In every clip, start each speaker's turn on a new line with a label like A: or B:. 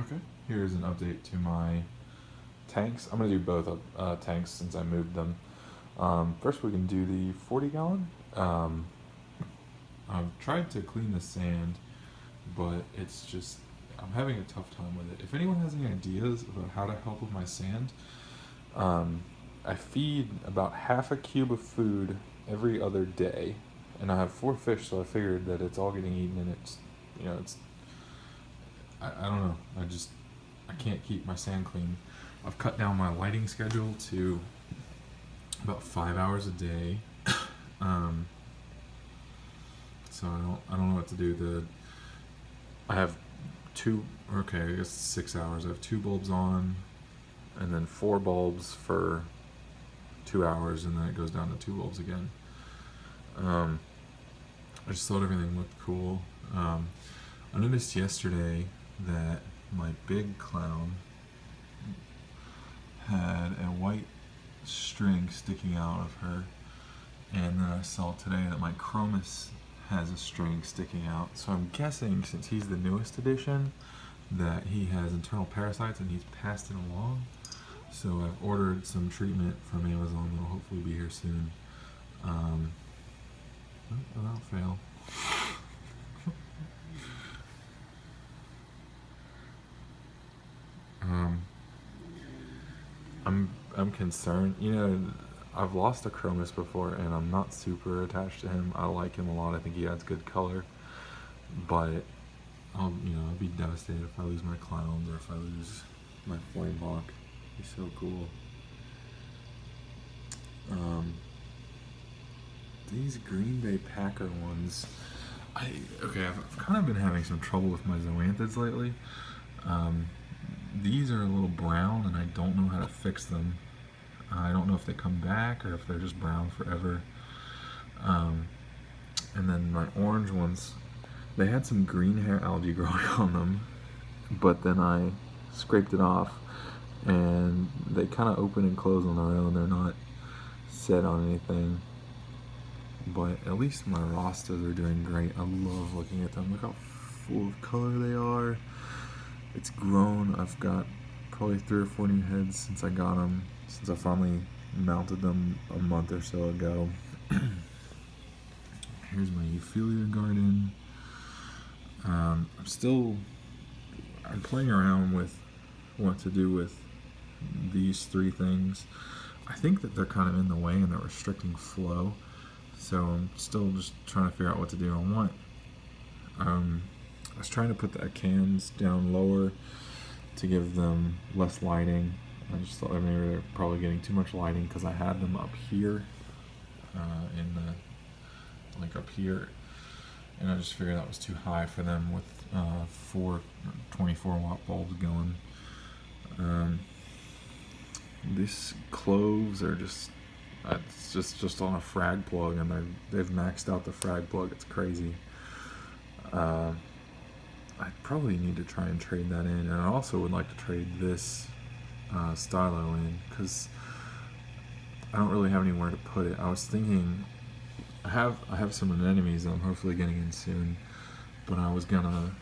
A: Okay, here's an update to my tanks. I'm going to do both tanks since I moved them. First, we can do the 40 gallon. I've tried to clean the sand, but it's just, I'm having a tough time with it. If anyone has any ideas about how to help with my sand, um, I feed about half a cube of food every other day, and I have 4 fish, so I figured that it's all getting eaten, and it's, I don't know. I can't keep my sand clean. I've cut down my lighting schedule to about 5 hours a day. Um, so I don't know what to do. I have I guess 6 hours. I have 2 bulbs on, and then 4 bulbs for 2 hours, and then it goes down to 2 bulbs again. I just thought everything looked cool. I noticed yesterday that my big clown had a white string sticking out of her, and then I saw today that my chromis has a string sticking out. So I'm guessing, since he's the newest edition, that he has internal parasites and he's passed it along. So I've ordered some treatment from Amazon that'll hopefully be here soon. Without fail. I'm concerned. I've lost a chromis before, and I'm not super attached to him. I like him a lot. I think he adds good color, but I'll be devastated if I lose my clowns or if I lose my flame hawk. He's so cool. These Green Bay Packer ones. I've kind of been having some trouble with my zoanthids lately. These are a little brown, and I don't know how to fix them. I don't know if they come back or if they're just brown forever. And then my orange ones, they had some green hair algae growing on them, but then I scraped it off, and they kind of open and close on their own. They're not set on anything. But at least my Rastas are doing great. I love looking at them. Look how full of color they are. It's grown. I've got probably 3 or 4 new heads since I got them, since I finally mounted them a month or so ago. Here's my Euphyllia garden. I'm playing around with what to do with these 3 things. I think that they're kind of in the way and they're restricting flow. So I'm still just trying to figure out what to do. I was trying to put the cans down lower to give them less lighting. I just thought maybe they're probably getting too much lighting because I had them up here, up here, and I just figured that was too high for them with 4 24-watt bulbs going. These cloves are it's just on a frag plug, and they've maxed out the frag plug. It's crazy. I probably need to try and trade that in, and I also would like to trade this stylo in because I don't really have anywhere to put it. I was thinking I have some anemones that I'm hopefully getting in soon, but I was gonna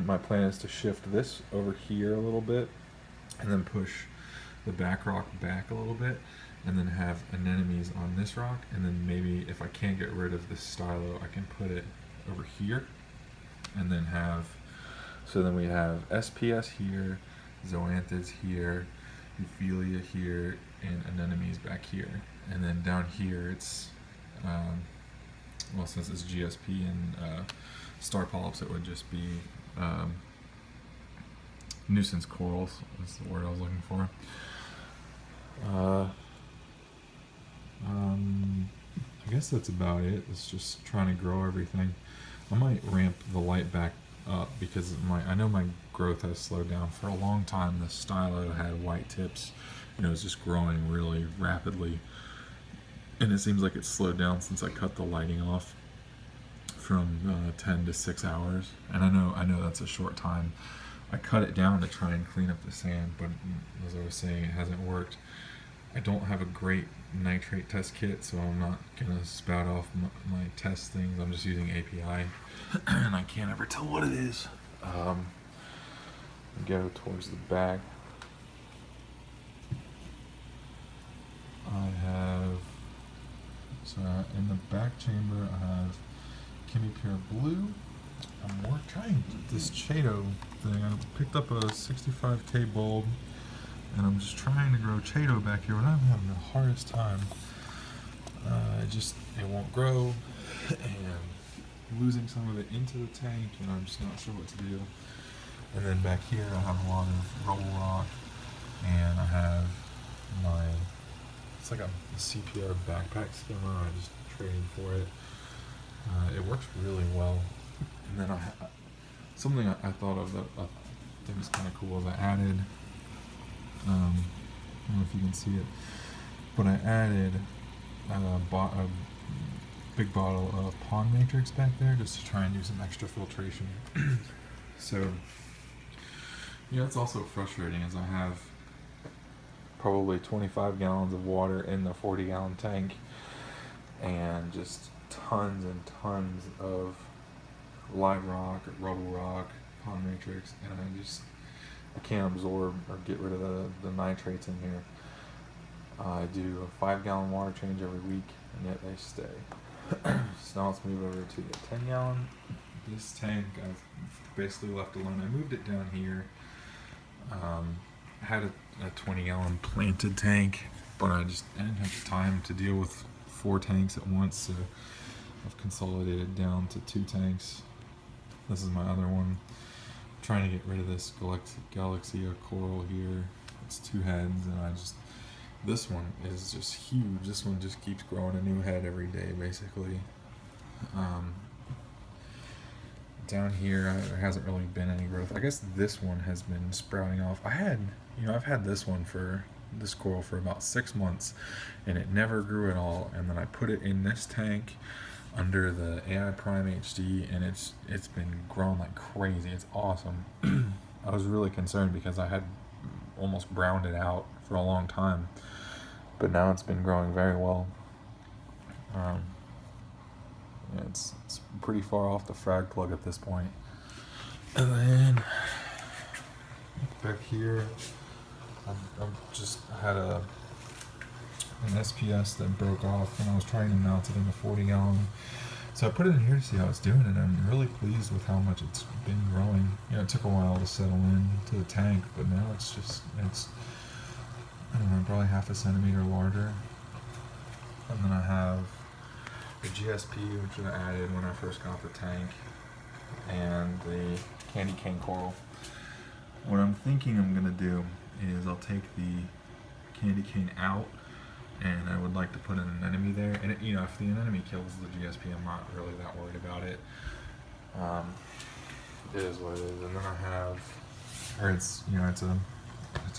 A: my plan is to shift this over here a little bit and then push the back rock back a little bit, and then have anemones on this rock, and then maybe if I can't get rid of this stylo, I can put it over here, and then then we have SPS here, zoanthids here, Euphyllia here, and anemones back here. And then down here it's since it's GSP and star polyps, it would just be nuisance corals. That's the word I was looking for. I guess that's about it. It's just trying to grow everything. I might ramp the light back up because I know my growth has slowed down. For a long time, the stylo had white tips. It's just growing really rapidly, and it seems like it's slowed down since I cut the lighting off from 10 to 6 hours. And I know that's a short time. I cut it down to try and clean up the sand, but as I was saying, it hasn't worked. I don't have a great nitrate test kit, so I'm not gonna spout off my test things. I'm just using API, and I can't ever tell what it is. go towards the back. I have, so in the back chamber I have Kimmy Pure Blue. I'm trying this Chaeto thing. I picked up a 65K bulb and I'm just trying to grow Chaeto back here, but I'm having the hardest time. It won't grow, and losing some of it into the tank, and I'm just not sure what to do. And then back here I have a lot of rubble rock, and I have it's like a CPR backpack skimmer. I just traded for it. It works really well. And then something I thought of that I think is kind of cool is I added, I don't know if you can see it, but I added a big bottle of pond matrix back there just to try and do some extra filtration. So, it's also frustrating as I have probably 25 gallons of water in the 40-gallon tank and just tons and tons of live rock, rubble rock, pond matrix, and I can't absorb or get rid of the nitrates in here. I do a 5-gallon water change every week, and yet they stay. So now let's move over to the 10-gallon. This tank I've basically left alone. I moved it down here. I had a 20-gallon planted tank, but I didn't have the time to deal with 4 tanks at once, so I've consolidated down to 2 tanks. This is my other one. I'm trying to get rid of this Galaxia coral here. It's 2 heads, and this one is just huge. This one just keeps growing a new head every day, basically. Down here, there hasn't really been any growth. I guess this one has been sprouting off. I've had this coral for about 6 months, and it never grew at all. And then I put it in this tank under the AI Prime HD, and it's been growing like crazy. It's awesome. I was really concerned because I had almost browned it out for a long time, but now it's been growing very well. It's pretty far off the frag plug at this point. And then back here, I've just had an SPS that broke off when I was trying to mount it in the 40-gallon. So I put it in here to see how it's doing, and I'm really pleased with how much it's been growing. It took a while to settle in to the tank, but now it's I don't know, probably half a centimeter larger. And then I have the GSP, which I added when I first got the tank, and the candy cane coral. What I'm thinking I'm gonna do is I'll take the candy cane out, and I would like to put an anemone there. And if the anemone kills the GSP, I'm not really that worried about it. It is what it is. And then I have, it's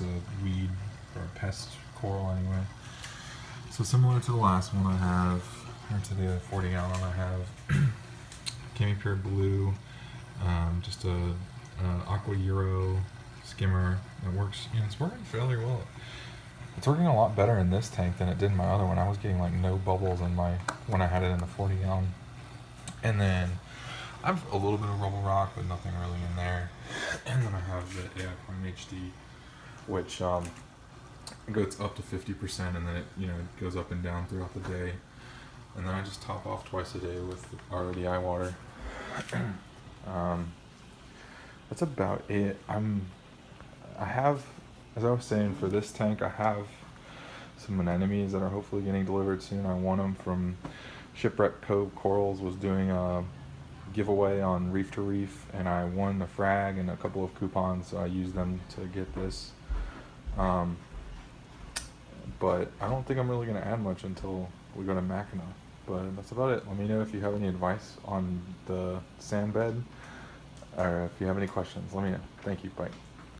A: a weed or a pest coral anyway. So similar to the last one, I have, or to the 40-gallon, I have Kimmy Pure Blue, just a Aqua Euro skimmer that works. It's working fairly well. It's working a lot better in this tank than it did in my other one. I was getting like no bubbles when I had it in the 40-gallon. And then I have a little bit of rubble rock, but nothing really in there. And then I have the AI Prime HD, which goes up to 50%, and then it goes up and down throughout the day. And then I just top off twice a day with RODI water. That's about it. As I was saying, for this tank, I have some anemones that are hopefully getting delivered soon. I won them from Shipwreck Cove Corals, was doing a giveaway on Reef to Reef, and I won a frag and a couple of coupons, so I used them to get this. But I don't think I'm really going to add much until we go to Mackinac. But that's about it. Let me know if you have any advice on the sand bed, or if you have any questions, let me know. Thank you. Bye.